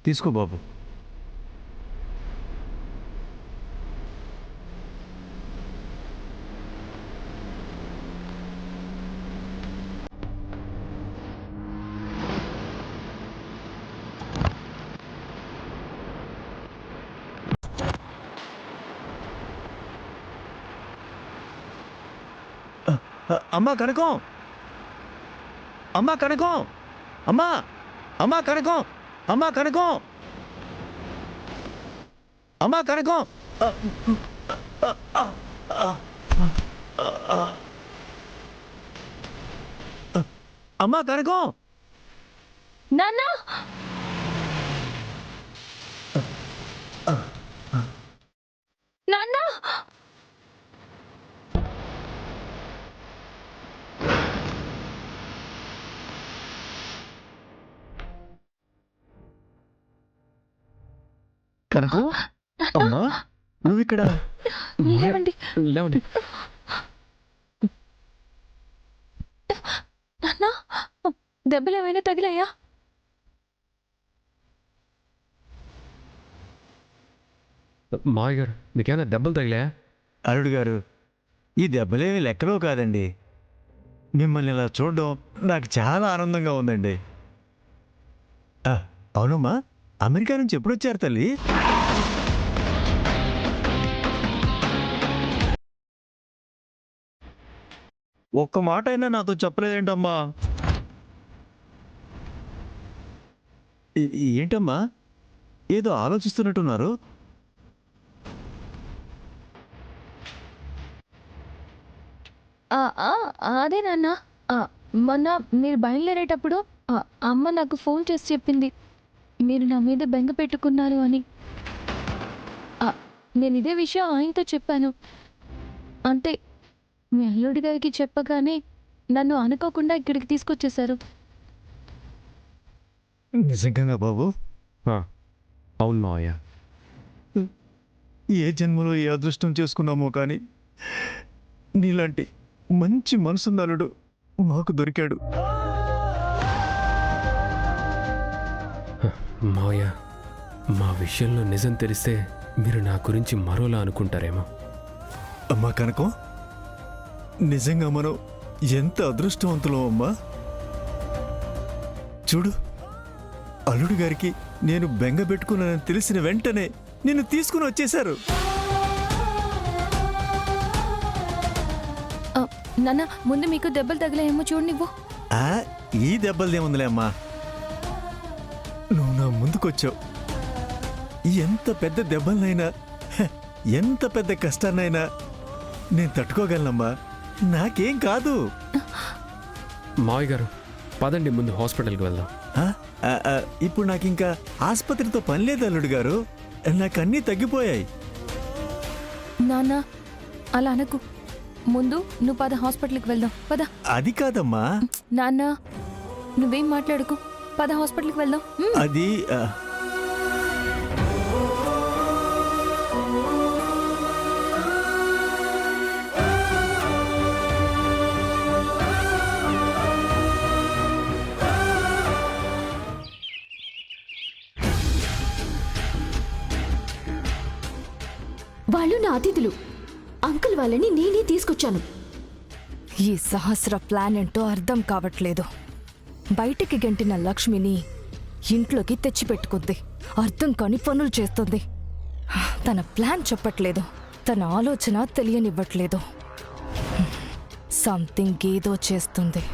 తీసుకో బాబు. అమ్మా కనకం, అమ్మా కనకం, అమ్మా అమ్మా కనకం, అమ్మా కనకం, అమ్మా కనకం. అమ్మా కనకం. నాన్న నాన్న కనకం, అమ్మా నువ్వు ఇక్కడ లేవండి. లేవండి. నాన్న దెబ్బలు ఏమైనా తగిలాయా? మావయ్య గారు మీకేమైనా దెబ్బలు తగిలా? అల్లుడు గారు, ఈ దెబ్బలేమి లెక్కలో కాదండి. మిమ్మల్ని ఇలా చూడడం నాకు చాలా ఆనందంగా ఉందండి. అవునమ్మా, అమెరికా నుంచి ఎప్పుడు వచ్చారు తల్లి? ఒక్క మాట అయినా నాతో చెప్పలేదేంటమ్మా? ఏంటమ్మా, ఏదో ఆలోచిస్తున్నట్టున్నారు? అదే నాన్న, మొన్న మీరు బయలుదేరేటప్పుడు అమ్మ నాకు ఫోన్ చేసి చెప్పింది మీరు నా మీద బెంగ పెట్టుకున్నారు అని. నేను ఇదే విషయం ఆయనతో చెప్పాను. అంతే, మీ అల్లుడి గారికి చెప్పగానే నన్ను అనుకోకుండా ఇక్కడికి తీసుకొచ్చేశారు. నిజంగా బాబు? అవును మావయ్య. ఏ జన్మలో ఏ అదృష్టం చేసుకున్నామో కానీ నీలాంటి మంచి మనసున్నలుడు మాకు దొరికాడు. మావయ్య, మా విషయంలో నిజం తెలిస్తే మీరు నా గురించి మరోలా అనుకుంటారేమో. అమ్మా కనకం, నిజంగా మనం ఎంత అదృష్టవంతులం అమ్మా. చూడు, అల్లుడు గారికి నేను బెంగ పెట్టుకున్నానని తెలిసిన వెంటనే నిన్ను తీసుకుని వచ్చేశారు. నాన్న, ముందు మీకు దెబ్బలు తగిలాయేమో చూడనివ్వు. ఈ దెబ్బలదేముందిలే అమ్మా, నువ్వు నా ముందుకొచ్చావు. ఎంత పెద్ద దెబ్బలనైనా, ఎంత పెద్ద కష్టాన్నైనా నేను తట్టుకోగలనమ్మా. నాకేం కాదు. మావయ్య గారు పదండి, ముందు హాస్పిటల్కి వెళ్దాం. ఇప్పుడు నాకింకా ఆసుపత్రితో పని లేదు అల్లుడు గారు, నాకన్నీ తగ్గిపోయాయి. నాన్న అలా అనకు, ముందు నువ్వు పద, హాస్పిటల్కి వెళ్దాం పద. అది కాదమ్మా. నాన్న నువ్వేం మాట్లాడుకో, పద హాస్పిటల్కి వెళ్దాం. అది వాళ్ళు నా అతిథులు. అంకుల్ వాళ్ళని నేనే తీసుకొచ్చాను. ఈ సహస్ర ప్లాన్ ఏంటో అర్థం కావట్లేదు. బయటికి గెంటిన లక్ష్మిని ఇంట్లోకి తెచ్చిపెట్టుకుంది. అర్థం కాని పనులు చేస్తుంది. తన ప్లాన్ చెప్పట్లేదు, తన ఆలోచన తెలియనివ్వట్లేదు. సంథింగ్ ఏదో చేస్తుంది.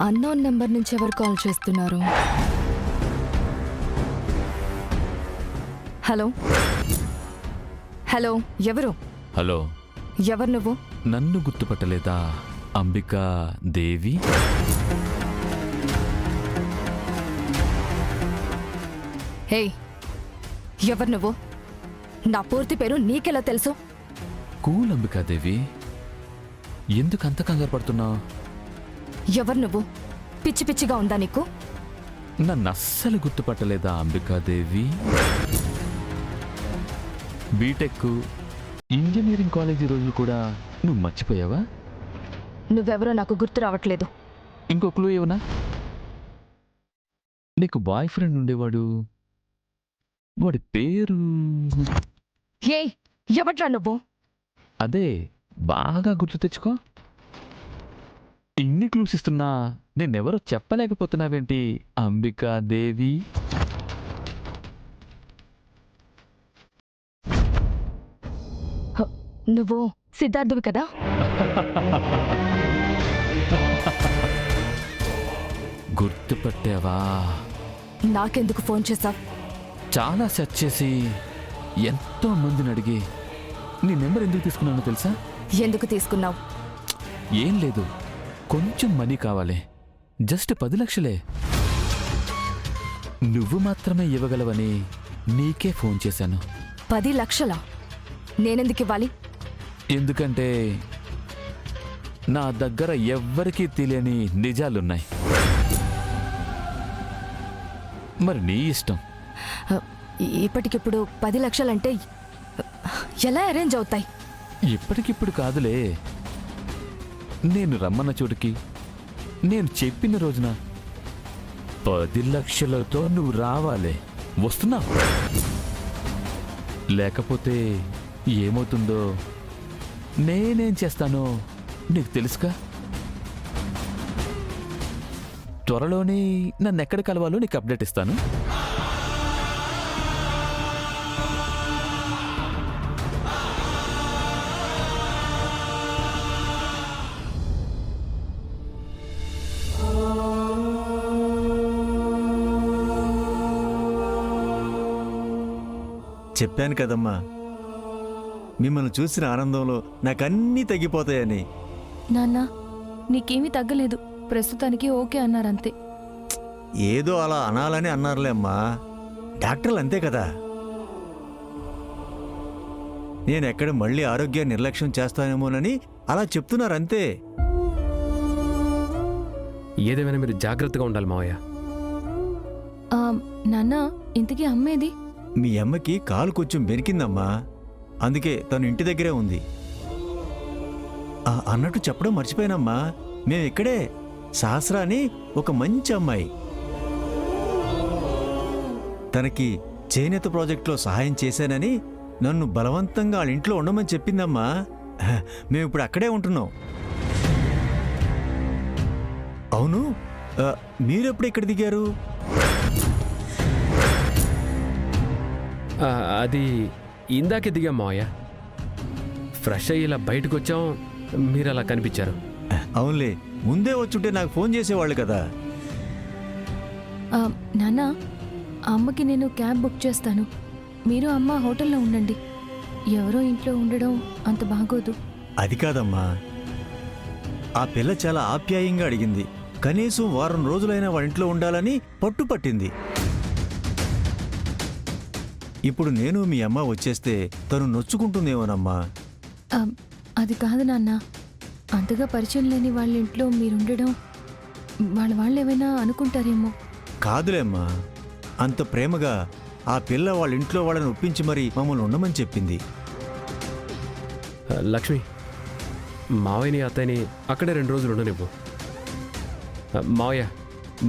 అన్నోన్ నెంబర్ నుంచి ఎవరు కాల్ చేస్తున్నారు? హలో హలో, ఎవరు? హలో, ఎవరు నువ్వు? నన్ను గుర్తుపట్టలేదా? అంబికా దేవి. హే, ఎవరు నువ్వు? నా పూర్తి పేరు నీకెలా తెలుసు? కూల్ అంబికాదేవి, ఎందుకు అంత కంగారు పడుతున్నావు? ఎవరు నువ్వు? పిచ్చి పిచ్చిగా ఉందా నీకు? నన్ను అస్సలు గుర్తుపట్టలేదా అంబికాదేవి? బీటెక్ ఇంజనీరింగ్ కాలేజీ రోజులు కూడా నువ్వు మర్చిపోయావా? నువ్వెవరో నాకు గుర్తు రావట్లేదు. ఇంకో క్లూ ఏమన్నా? నీకు బాయ్ ఫ్రెండ్ ఉండేవాడు, వాడి పేరు ఏయ్, ఎవట్రా నువ్వు? అదే బాగా గుర్తు తెచ్చుకో. ఇన్ని క్లూస్ ఇస్తున్నా నేనెవరో చెప్పలేకపోతున్నావేంటి అంబికాదేవి? నువ్వు సిద్ధార్థువి కదా? గుర్తుపట్టావా? నాకెందుకు ఫోన్ చేశావు? చాలా సెర్చ్ చేసి ఎంతో మందిని అడిగి నీ నెంబర్ ఎందుకు తీసుకున్నానో తెలుసా? ఎందుకు తీసుకున్నావు? ఏం లేదు, కొంచెం మనీ కావాలి. జస్ట్ 10 లక్షలే. నువ్వు మాత్రమే ఇవ్వగలవని నీకే ఫోన్ చేశాను. 10 లక్షలా? నేనెందుకు ఇవ్వాలి? ఎందుకంటే నా దగ్గర ఎవ్వరికీ తెలియని నిజాలున్నాయి. మరి నీ ఇష్టం. ఇప్పటికిప్పుడు 10 లక్షలంటే ఎలా అరేంజ్ అవుతాయి? ఇప్పటికిప్పుడు కాదులే, నేను రమ్మన్న చోటుకి నేను చెప్పిన రోజున 10 లక్షలతో నువ్వు రావాలి. వస్తున్నా? లేకపోతే ఏమవుతుందో నేనేం చేస్తానో నీకు తెలుసుగా. త్వరలోనే నన్ను ఎక్కడ కలవాలో నీకు అప్డేట్ ఇస్తాను. చెప్పాను కదమ్మా, మిమ్మల్ని చూసిన ఆనందంలో నాకన్నీ తగ్గిపోతాయని. నాన్న, నీకేమీ తగ్గలేదు. ప్రస్తుతానికి ఓకే అన్నారంతే. ఏదో అలా అనాలని అన్నారులే అమ్మా, డాక్టర్లు అంతే కదా. నేనెక్కడ మళ్ళీ ఆరోగ్యాన్ని నిర్లక్ష్యం చేస్తానేమోనని అలా చెప్తున్నారంతే. ఏదేమైనా మీరు జాగ్రత్తగా ఉండాలి మావయ్య. నాన్న, ఇంతకీ అమ్మేది? మీ అమ్మకి కాలు కొంచెం బెనికిందమ్మా, అందుకే తను ఇంటి దగ్గరే ఉంది. అన్నట్టు చెప్పడం మర్చిపోయానమ్మా, మేమిక్కడే సహస్ర అని ఒక మంచి అమ్మాయి, తనకి చేనేత ప్రాజెక్టులో సహాయం చేశానని నన్ను బలవంతంగా వాళ్ళ ఇంట్లో ఉండమని చెప్పిందమ్మా. మేమిప్పుడు అక్కడే ఉంటున్నాం. అవును, మీరెప్పుడు ఇక్కడ దిగారు? అది ఇందాకే దిగాం మావయ్య. ఫ్రెష్ అయ్యి ఇలా బయటకు వచ్చాం, మీరు అలా కనిపించారు. అవునులే, ముందే వచ్చుంటే నాకు ఫోన్ చేసేవాళ్ళు కదా. నాన్న, అమ్మకి నేను క్యాబ్ బుక్ చేస్తాను. మీరు అమ్మ హోటల్లో ఉండండి. ఎవరో ఇంట్లో ఉండడం అంత బాగోదు. అది కాదమ్మా, ఆ పిల్ల చాలా ఆప్యాయంగా అడిగింది. కనీసం వారం రోజులైనా వాళ్ళ ఇంట్లో ఉండాలని పట్టుపట్టింది. ఇప్పుడు నేను మీ అమ్మ వచ్చేస్తే తను నొచ్చుకుంటుందేమోనమ్మా. అది కాదు నాన్న, అంతగా పరిచయం లేని వాళ్ళ ఇంట్లో మీరుండడం వాళ్ళు ఏమైనా అనుకుంటారేమో. కాదులేమ్మా, అంత ప్రేమగా ఆ పిల్ల వాళ్ళ ఇంట్లో వాళ్ళని ఒప్పించి మరీ మమ్మల్ని ఉండమని చెప్పింది. లక్ష్మి, మావయ్యని అత్తయ్యని అక్కడే 2 రోజులు ఉండనివ్వు. మావయ్య,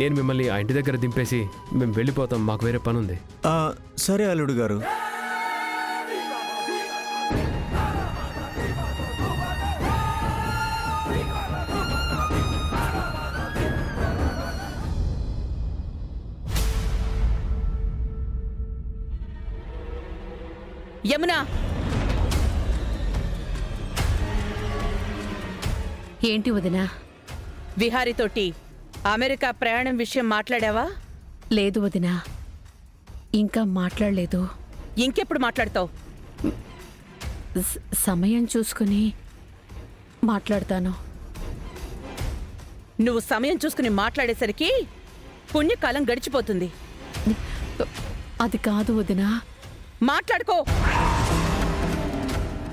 నేను మిమ్మల్ని ఆ ఇంటి దగ్గర దింపేసి మేము వెళ్ళిపోతాం, మాకు వేరే పని ఉంది. సరే అల్లుడు గారు. యమునా, ఏంటి వదినా? విహారీతోటి అమెరికా ప్రయాణం విషయం మాట్లాడావా? లేదు వదినా, ఇంకా మాట్లాడలేదు. ఇంకెప్పుడు మాట్లాడతావు? సమయం చూసుకుని మాట్లాడతాను. నువ్వు సమయం చూసుకుని మాట్లాడేసరికి పుణ్యకాలం గడిచిపోతుంది. అది కాదు వదినా. మాట్లాడుకో.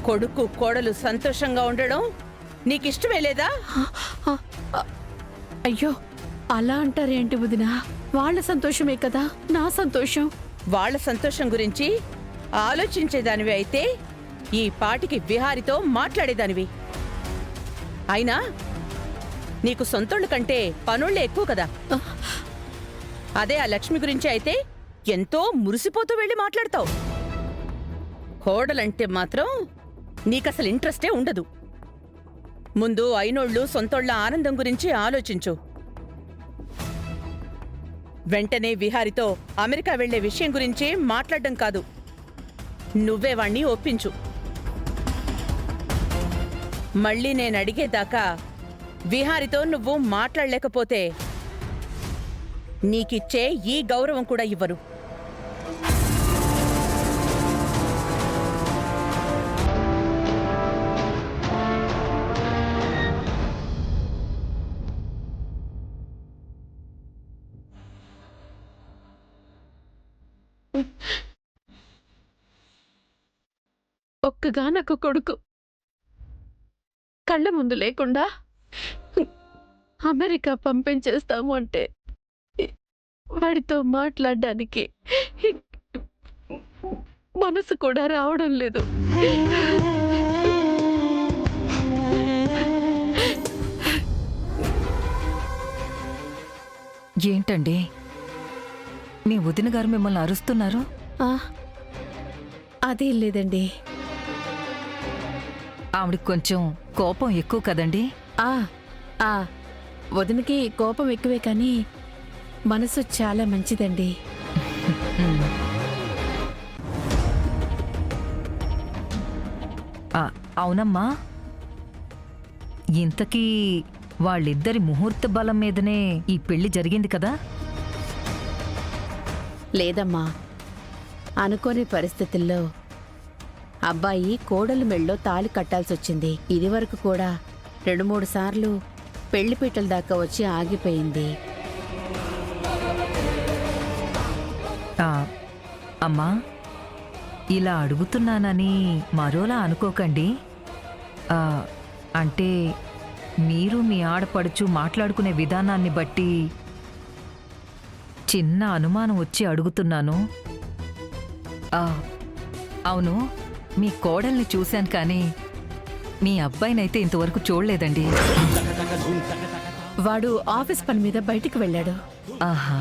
కొడుకు కోడలు సంతోషంగా ఉండడం నీకిష్టమే లేదా? అయ్యో, అలా అంటారేంటి వదినా? వాళ్ళ సంతోషమే కదా నా సంతోషం. వాళ్ళ సంతోషం గురించి ఆలోచించేదానివి అయితే ఈ పాటికి విహారితో మాట్లాడేదానివి. అయినా నీకు సొంతోళ్ళ కంటే పనోళ్ళే ఎక్కువ కదా. అదే ఆ లక్ష్మి గురించి అయితే ఎంతో మురిసిపోతూ వెళ్ళి మాట్లాడతావు. కోడలంటే మాత్రం నీకసలు ఇంట్రెస్టే ఉండదు. ముందు అయినోళ్ళు సొంతోళ్ళ ఆనందం గురించి ఆలోచించు. వెంటనే విహారితో అమెరికా వెళ్లే విషయం గురించి మాట్లాడడం కాదు, నువ్వే వాణ్ణి ఒప్పించు. మళ్ళీ నేను అడిగేదాకా విహారితో నువ్వు మాట్లాడలేకపోతే నీకిచ్చే ఈ గౌరవం కూడా ఇవ్వరు. ఒక్కగానొక్క కొడుకు కళ్ళ ముందు లేకుండా అమెరికా పంపించేస్తాము అంటే వాడితో మాట్లాడడానికి మనసు కూడా రావడం లేదు. ఏంటండి మీ వదిన గారు మిమ్మల్ని అరుస్తున్నారు? అదేం లేదండి. ఆవిడకి కొంచెం కోపం ఎక్కువ కదండి. వదినకి కోపం ఎక్కువే కానీ మనసు చాలా మంచిదండి. అవునమ్మా, ఇంతకీ వాళ్ళిద్దరి ముహూర్త బలం మీదనే ఈ పెళ్లి జరిగింది కదా? లేదమ్మా, అనుకోని పరిస్థితుల్లో అబ్బాయి కోడలు మెళ్ళో తాళి కట్టాల్సొచ్చింది. ఇదివరకు కూడా 2-3 సార్లు పెళ్లిపీటల దాకా వచ్చి ఆగిపోయింది. అమ్మా, ఇలా అడుగుతున్నానని మరోలా అనుకోకండి. అంటే మీరు మీ ఆడపడుచు మాట్లాడుకునే విధానాన్ని బట్టి చిన్న అనుమానం వచ్చి అడుగుతున్నాను. అవును, మీ కోడల్ని చూశాను కానీ మీ అబ్బాయినైతే ఇంతవరకు చూడలేదండి. వాడు ఆఫీస్ పని మీద బయటికి వెళ్ళాడు. ఆహా,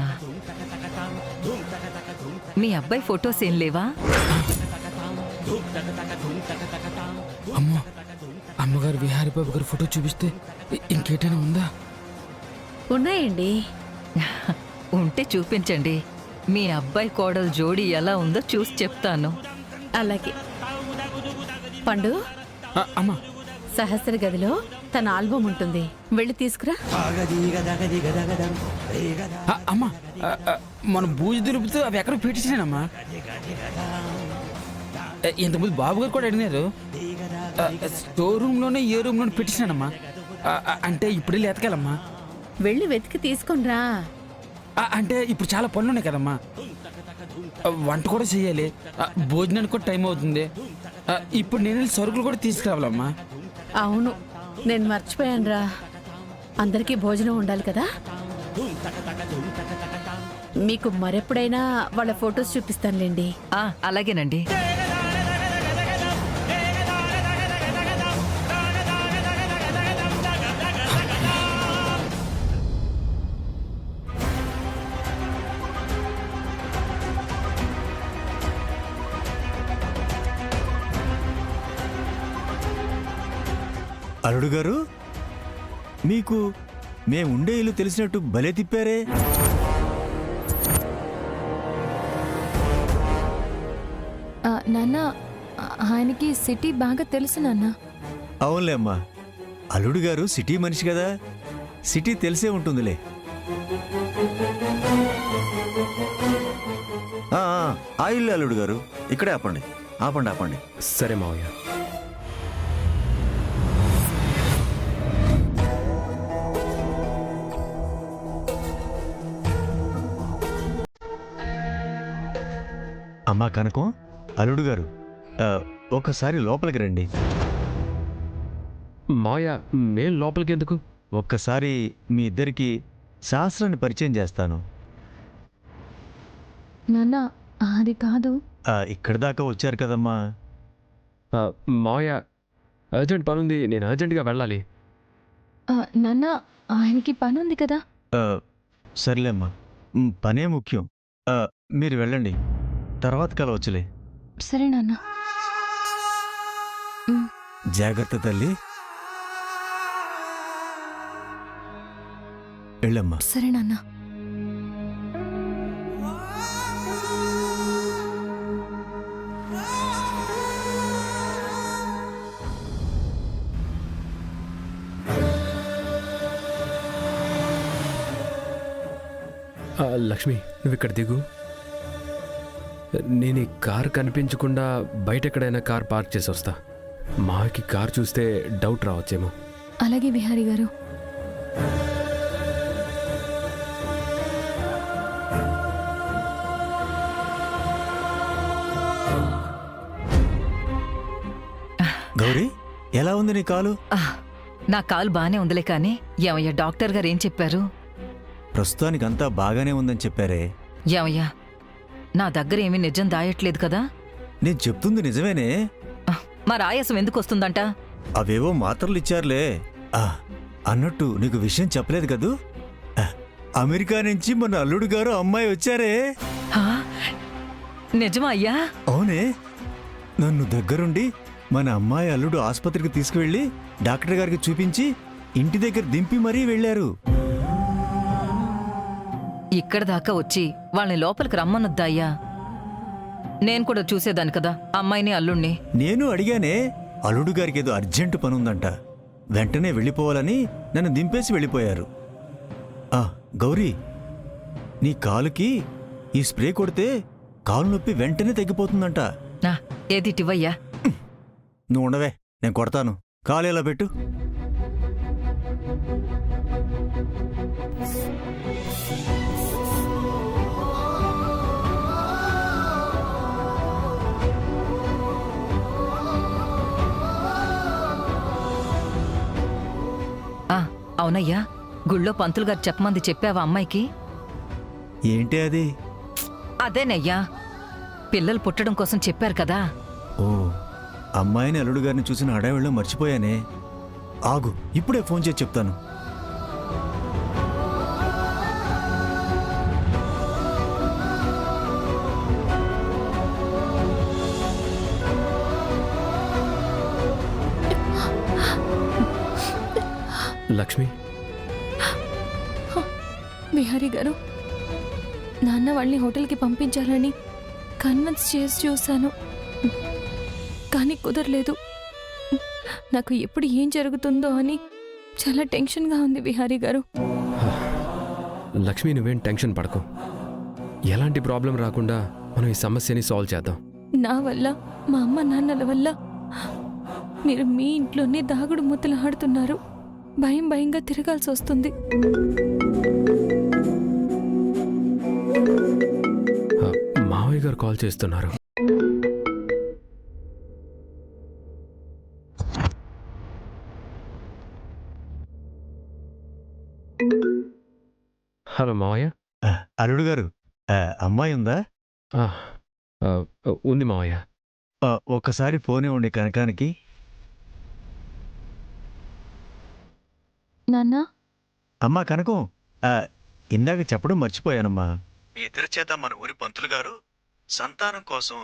మీ అబ్బాయి ఫొటోస్ ఏం లేవా? అమ్మో, అమ్మగారు విహారీ బాబు గారి ఫోటో చూపిస్తే ఇంకేటైనా ఉందా? ఉన్నాయండి. ఉంటే చూపించండి. మీ అబ్బాయి కోడలు జోడీ ఎలా ఉందో చూసి చెప్తాను. అలాగే. పండు, అమ్మా, సహస్ర గదిలో తన ఆల్బమ్ ఉంటుంది, వెళ్ళి తీసుకురా. అమ్మా, మనం బూజు దులుపుతూ అవి ఎక్కడ పెట్టించానమ్మా. ఇంతకుముందు బాబు గారు కూడా అడిగినారు. స్టోర్ రూమ్లోనే ఏ రూమ్లోనే పెట్టించానమ్మా. అంటే ఇప్పుడు వెళ్ళి ఎతకాలమ్మా. వెళ్ళి వెతికి తీసుకొనిరా. అంటే ఇప్పుడు చాలా పనులు ఉన్నాయి కదమ్మా. వంట కూడా చేయాలి, భోజనానికి కూడా టైం అవుతుంది. ఇప్పుడు నేను వెళ్ళి సరుకులు కూడా తీసుకురావాలమ్మా. అవును, నేను మర్చిపోయానురా. అందరికీ భోజనం ఉండాలి కదా. మీకు మరెప్పుడైనా వాళ్ళ ఫొటోస్ చూపిస్తానులేండి. అలాగేనండి. అల్లుడు గారు, మీకు మేముండే ఇల్లు తెలిసినట్టు భలే తిప్పారే. నాన్న, ఆయనకి సిటీ బాగా తెలుసు నాన్న. అవునులే అమ్మా, అల్లుడు గారు సిటీ మనిషి కదా, సిటీ తెలిసే ఉంటుందిలే. ఆ ఇల్లు అల్లుడు గారు, ఇక్కడే ఆపండి ఆపండి ఆపండి. సరే మావయ్య. అమ్మా కనకం, అల్లుడు గారు, ఒక్కసారి లోపలికి రండి. మావయ్య, మేం లోపలికి ఎందుకు? ఒక్కసారి మీ ఇద్దరికి శాస్త్రాన్ని పరిచయం చేస్తాను. నాన్న, అది కాదు. ఇక్కడి దాకా వచ్చారు కదమ్మా. మావయ్య, అర్జెంట్ పనుంది, నేను అర్జెంటుగా వెళ్ళాలి. నాన్న ఆయనకి పని ఉంది కదా. ఆ, సర్లేమ్మా, పనే ముఖ్యం. మీరు వెళ్ళండి, తర్వాత కలవచ్చులే. సరే నాన్న. జాగ్రత్త తల్లి. వెళ్ళమ్మా. సరే నాన్న. లక్ష్మి, నువ్వు ఇక్కడ దిగు. నేను ఈ కార్ కనిపించకుండా బయట ఎక్కడైనా కార్ పార్క్ చేసి వస్తా. మాకి కార్ చూస్తే డౌట్ రావచ్చేమో. అలాగే విహారీ గారు. గౌరీ, ఎలా ఉంది నీ కాలు? నా కాలు బానే ఉందిలే కానీ ఏమయ్యా డాక్టర్ గారు ఏం చెప్పారు? ప్రస్తుతానికి అంతా బాగానే ఉందని చెప్పారే. ఏమయ్యా, నా దగ్గర ఏమీ నిజం దాయట్లేదు కదా? నేను చెప్తుంది నిజమేనే. మరి ఆయాసం ఎందుకు వస్తుందంట? అవేవో మాత్రలు ఇచ్చారులే. అన్నట్టు నీకు విషయం చెప్పలేదు కదూ? అమెరికా నుంచి మన అల్లుడు గారు అమ్మాయి వచ్చారే. హా? నిజమా అయ్యా? అవునే, నన్ను దగ్గరుండి మన అమ్మాయి అల్లుడు ఆసుపత్రికి తీసుకువెళ్ళి డాక్టర్ గారికి చూపించి ఇంటి దగ్గర దింపి మరీ వెళ్ళారు. ఇక్కడ దాకా వచ్చి వాళ్ళని లోపలికి రమ్మనొద్దా అయ్యా? నేను కూడా చూసేదాన్ని కదా అమ్మాయిని అల్లుణ్ణి. నేను అడిగానే, అల్లుడు గారికి ఏదో అర్జెంటు పనుందంట, వెంటనే వెళ్ళిపోవాలని నన్ను దింపేసి వెళ్ళిపోయారు. గౌరీ, నీ కాలుకి ఈ స్ప్రే కొడితే కాలు నొప్పి వెంటనే తగ్గిపోతుందంట. ఏదిటివయ్యా? నువ్వు ఉండవే, నేను కొడతాను. కాలు ఎలా పెట్టు. అవునయ్యా, గుళ్ళో పంతులు గారు చెప్పమంది చెప్పావా అమ్మాయికి? ఏంటి అది? అదేనయ్యా, పిల్లలు పుట్టడం కోసం చెప్పారు కదా. ఓ, అమ్మాయిని అల్లుడు గారిని చూసిన హడావిడిలో మర్చిపోయానే. ఆగు, ఇప్పుడే ఫోన్ చేసి చెప్తాను. లక్ష్మి, విహారీ గారు, నాన్న వాళ్ళని హోటల్కి పంపించాలని కన్విన్స్ చేసి చూశాను, కానీ కుదరలేదు. నాకు ఎప్పుడు ఏం జరుగుతుందో అని చాలా టెన్షన్గా ఉంది విహారీ గారు. లక్ష్మి, నువ్వేం టెన్షన్ పడకు. ఎలాంటి ప్రాబ్లం రాకుండా మనం ఈ సమస్యని సాల్వ్ చేద్దాం. నా వల్ల, మా అమ్మ నాన్నల వల్ల మీరు మీ ఇంట్లోనే దాగుడు మూతలు ఆడుతున్నారు. భయం భయంగా తిరగాల్సి వస్తుంది. మావయ్య గారు కాల్ చేస్తున్నారు. హలో మావయ్య. అల్లుడు గారు, అమ్మాయి ఉందా? ఉంది మావయ్య. ఒక్కసారి ఫోన్ ఇవ్వండి కనకానికి. నాన్న. అమ్మా కనకం, ఇందాక చెప్పడం మర్చిపోయానమ్మా. మీ ఇద్దరి చేత మన ఊరి పంతులు గారు సంతానం కోసం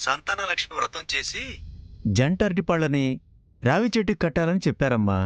సంతాన లక్ష్మి వ్రతం చేసి జంట అరటిపళ్ళని రావి చెట్టుకి కట్టాలని చెప్పారమ్మా.